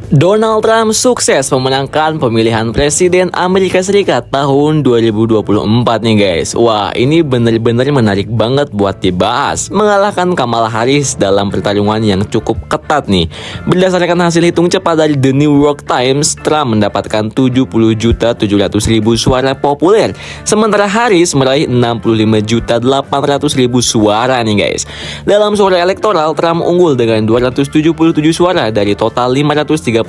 Donald Trump sukses memenangkan pemilihan Presiden Amerika Serikat tahun 2024 nih guys. Wah, ini bener-bener menarik banget buat dibahas. Mengalahkan Kamala Harris dalam pertarungan yang cukup ketat nih. Berdasarkan hasil hitung cepat dari The New York Times, Trump mendapatkan 70.700.000 suara populer, sementara Harris meraih 65.800.000 suara nih guys. Dalam suara elektoral, Trump unggul dengan 277 suara dari total 538,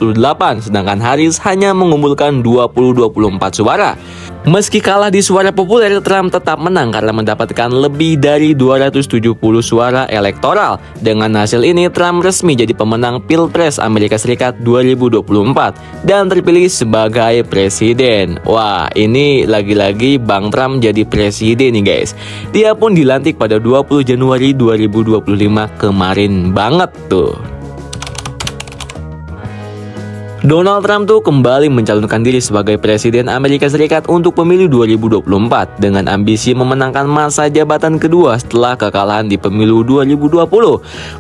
sedangkan Harris hanya mengumpulkan 24 suara. Meski kalah di suara populer, Trump tetap menang karena mendapatkan lebih dari 270 suara elektoral. Dengan hasil ini, Trump resmi jadi pemenang Pilpres Amerika Serikat 2024 dan terpilih sebagai presiden. Wah, ini lagi-lagi Bang Trump jadi presiden nih guys. Dia pun dilantik pada 20 Januari 2025 kemarin banget tuh. Donald Trump tuh kembali mencalonkan diri sebagai Presiden Amerika Serikat untuk pemilu 2024 dengan ambisi memenangkan masa jabatan kedua setelah kekalahan di pemilu 2020.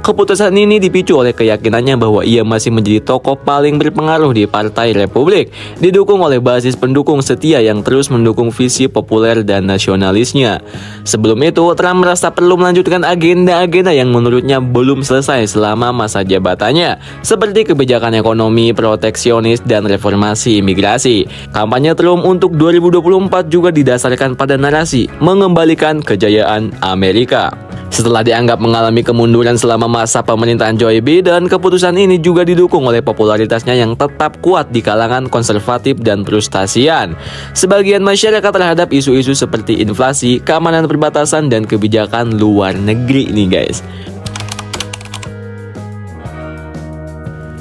Keputusan ini dipicu oleh keyakinannya bahwa ia masih menjadi tokoh paling berpengaruh di Partai Republik, didukung oleh basis pendukung setia yang terus mendukung visi populer dan nasionalisnya. Sebelum itu, Trump merasa perlu melanjutkan agenda-agenda yang menurutnya belum selesai selama masa jabatannya, seperti kebijakan ekonomi, proteksionis, dan reformasi imigrasi. Kampanye Trump untuk 2024 juga didasarkan pada narasi mengembalikan kejayaan Amerika. Setelah dianggap mengalami kemunduran selama masa pemerintahan Joe Biden, keputusan ini juga didukung oleh popularitasnya yang tetap kuat di kalangan konservatif dan frustasian sebagian masyarakat terhadap isu-isu seperti inflasi, keamanan perbatasan, dan kebijakan luar negeri nih guys.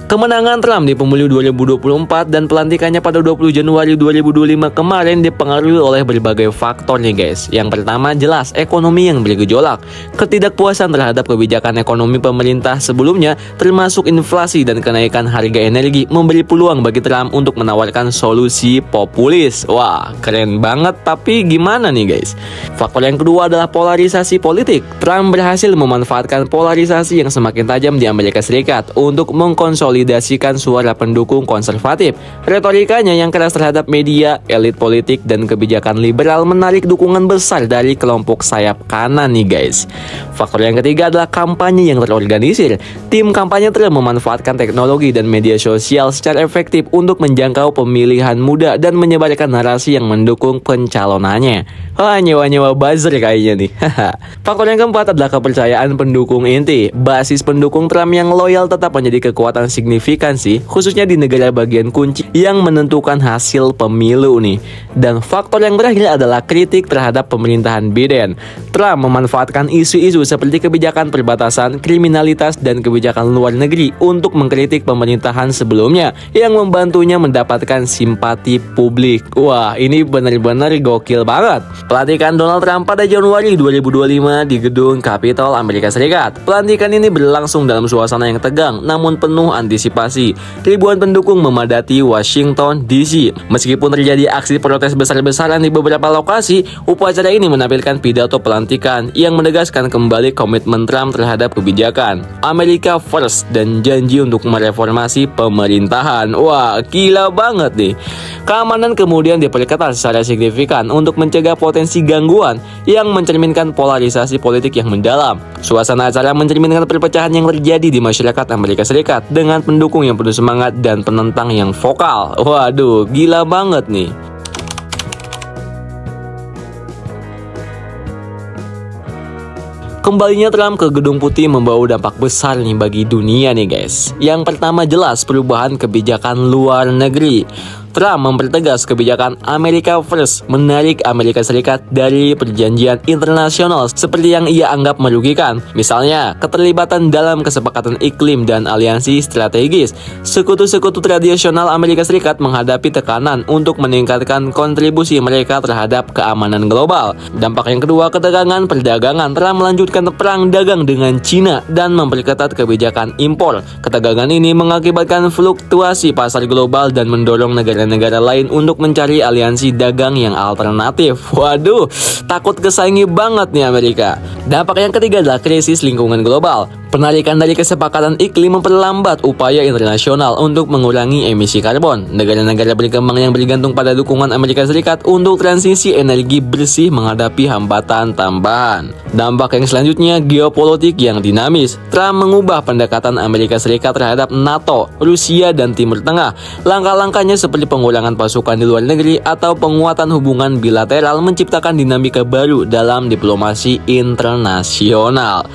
Kemenangan Trump di pemilu 2024 dan pelantikannya pada 20 Januari 2025 kemarin dipengaruhi oleh berbagai faktor nih guys. Yang pertama jelas ekonomi yang bergejolak. Ketidakpuasan terhadap kebijakan ekonomi pemerintah sebelumnya termasuk inflasi dan kenaikan harga energi memberi peluang bagi Trump untuk menawarkan solusi populis. Wah, keren banget, tapi gimana nih guys? Faktor yang kedua adalah polarisasi politik. Trump berhasil memanfaatkan polarisasi yang semakin tajam di Amerika Serikat untuk mengkonsolidasikan suara pendukung konservatif. Retorikanya yang keras terhadap media, elit politik, dan kebijakan liberal menarik dukungan besar dari kelompok sayap kanan nih guys. Faktor yang ketiga adalah kampanye yang terorganisir. Tim kampanye Trump memanfaatkan teknologi dan media sosial secara efektif untuk menjangkau pemilihan muda dan menyebarkan narasi yang mendukung pencalonannya. Wah, nyewa-nyewa buzzer kayaknya nih. Faktor yang keempat adalah kepercayaan pendukung inti. Basis pendukung Trump yang loyal tetap menjadi kekuatan signifikan sih, khususnya di negara bagian kunci yang menentukan hasil pemilu nih. Dan faktor yang berakhir adalah kritik terhadap pemerintahan Biden. Trump memanfaatkan isu-isu seperti kebijakan perbatasan, kriminalitas, dan kebijakan luar negeri untuk mengkritik pemerintahan sebelumnya yang membantunya mendapatkan simpati publik. Wah, ini benar-benar gokil banget. Pelantikan Donald Trump pada Januari 2025 di gedung Capitol Amerika Serikat. Pelantikan ini berlangsung dalam suasana yang tegang namun penuh antisipasi. Ribuan pendukung memadati Washington DC. Meskipun terjadi aksi protes besar-besaran di beberapa lokasi, upacara ini menampilkan pidato pelantikan yang menegaskan kembali komitmen Trump terhadap kebijakan America First dan janji untuk mereformasi pemerintahan. Wah, gila banget nih. Keamanan kemudian diperketat secara signifikan untuk mencegah potensi gangguan yang mencerminkan polarisasi politik yang mendalam. Suasana acara mencerminkan perpecahan yang terjadi di masyarakat Amerika Serikat dengan pendukung yang penuh semangat dan penentang yang vokal. Waduh, gila banget nih. Kembalinya Trump ke Gedung Putih membawa dampak besar nih bagi dunia nih guys. Yang pertama jelas perubahan kebijakan luar negeri. Trump mempertegas kebijakan America First, menarik Amerika Serikat dari perjanjian internasional seperti yang ia anggap merugikan. Misalnya, keterlibatan dalam kesepakatan iklim dan aliansi strategis. Sekutu-sekutu tradisional Amerika Serikat menghadapi tekanan untuk meningkatkan kontribusi mereka terhadap keamanan global. Dampak yang kedua, ketegangan perdagangan. Trump melanjutkan perang dagang dengan Cina dan memperketat kebijakan impor. Ketegangan ini mengakibatkan fluktuasi pasar global dan mendorong negara-negara lain untuk mencari aliansi dagang yang alternatif. Waduh, takut kesaingi banget nih Amerika. Dampak yang ketiga adalah krisis lingkungan global. Penarikan dari kesepakatan iklim memperlambat upaya internasional untuk mengurangi emisi karbon. Negara-negara berkembang yang bergantung pada dukungan Amerika Serikat untuk transisi energi bersih menghadapi hambatan tambahan. Dampak yang selanjutnya, geopolitik yang dinamis. Trump mengubah pendekatan Amerika Serikat terhadap NATO, Rusia, dan Timur Tengah. Langkah-langkahnya seperti pengurangan pasukan di luar negeri atau penguatan hubungan bilateral menciptakan dinamika baru dalam diplomasi internasional.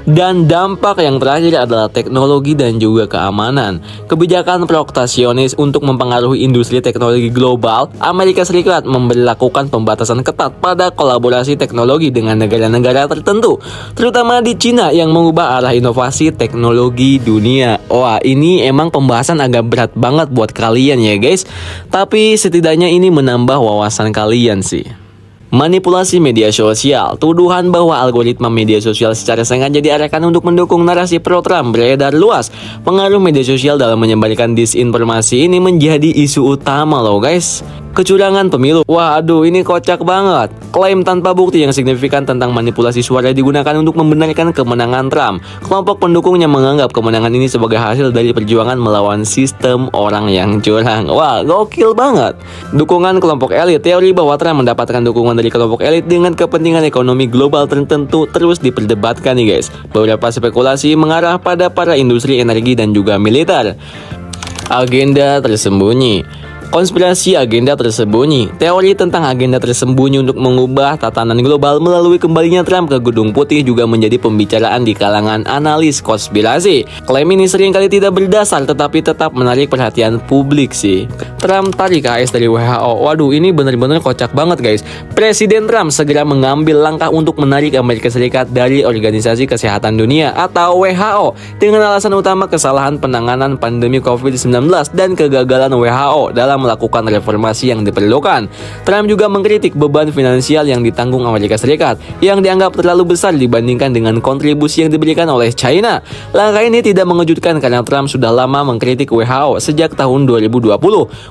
Dan dampak yang terakhir adalah teknologi dan juga keamanan. Kebijakan proteksionis untuk mempengaruhi industri teknologi global, Amerika Serikat memberlakukan pembatasan ketat pada kolaborasi teknologi dengan negara-negara tertentu, terutama di Cina yang mengubah arah inovasi teknologi dunia. Wah, ini emang pembahasan agak berat banget buat kalian ya guys, tapi setidaknya ini menambah wawasan kalian sih. Manipulasi media sosial. Tuduhan bahwa algoritma media sosial secara sengaja diarahkan untuk mendukung narasi pro-Trump beredar luas. Pengaruh media sosial dalam menyebarkan disinformasi ini menjadi isu utama loh guys. Kecurangan pemilu. Wah, aduh, ini kocak banget. Klaim tanpa bukti yang signifikan tentang manipulasi suara digunakan untuk membenarkan kemenangan Trump. Kelompok pendukungnya menganggap kemenangan ini sebagai hasil dari perjuangan melawan sistem orang yang curang. Wah, gokil banget. Dukungan kelompok elit. Teori bahwa Trump mendapatkan dukungan dari kelompok elit dengan kepentingan ekonomi global tertentu terus diperdebatkan nih guys. Beberapa spekulasi mengarah pada para industri energi dan juga militer. Agenda tersembunyi. Konspirasi agenda tersembunyi. Teori tentang agenda tersembunyi untuk mengubah tatanan global melalui kembalinya Trump ke Gedung Putih juga menjadi pembicaraan di kalangan analis konspirasi. Klaim ini seringkali tidak berdasar tetapi tetap menarik perhatian publik sih. Trump tarik AS dari WHO. Waduh, ini benar-benar kocak banget guys. Presiden Trump segera mengambil langkah untuk menarik Amerika Serikat dari Organisasi Kesehatan Dunia atau WHO dengan alasan utama kesalahan penanganan pandemi COVID-19 dan kegagalan WHO dalam melakukan reformasi yang diperlukan. Trump juga mengkritik beban finansial yang ditanggung Amerika Serikat yang dianggap terlalu besar dibandingkan dengan kontribusi yang diberikan oleh China. Langkah ini tidak mengejutkan karena Trump sudah lama mengkritik WHO sejak tahun 2020,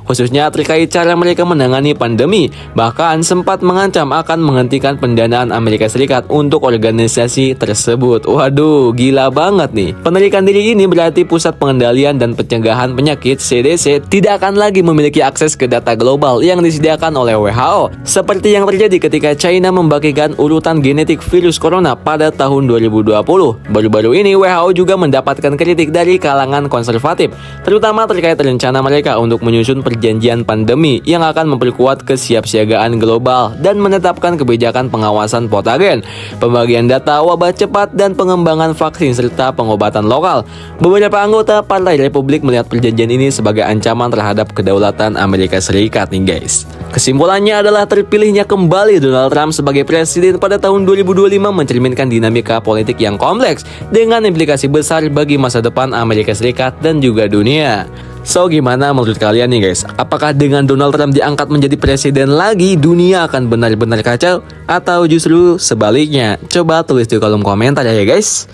khususnya terkait cara mereka menangani pandemi. Bahkan sempat mengancam akan menghentikan pendanaan Amerika Serikat untuk organisasi tersebut. Waduh, gila banget nih. Penarikan diri ini berarti Pusat Pengendalian dan Pencegahan Penyakit (CDC) tidak akan lagi memiliki akses ke data global yang disediakan oleh WHO, seperti yang terjadi ketika China membagikan urutan genetik virus corona pada tahun 2020. Baru-baru ini WHO juga mendapatkan kritik dari kalangan konservatif, terutama terkait rencana mereka untuk menyusun perjanjian pandemi yang akan memperkuat kesiapsiagaan global dan menetapkan kebijakan pengawasan patogen, pembagian data wabah cepat, dan pengembangan vaksin serta pengobatan lokal. Beberapa anggota Partai Republik melihat perjanjian ini sebagai ancaman terhadap kedaulatan Amerika Serikat nih guys. Kesimpulannya adalah terpilihnya kembali Donald Trump sebagai presiden pada tahun 2025 mencerminkan dinamika politik yang kompleks dengan implikasi besar bagi masa depan Amerika Serikat dan juga dunia. So, gimana menurut kalian nih guys? Apakah dengan Donald Trump diangkat menjadi presiden lagi, dunia akan benar-benar kacau? Atau justru sebaliknya? Coba tulis di kolom komentar ya guys.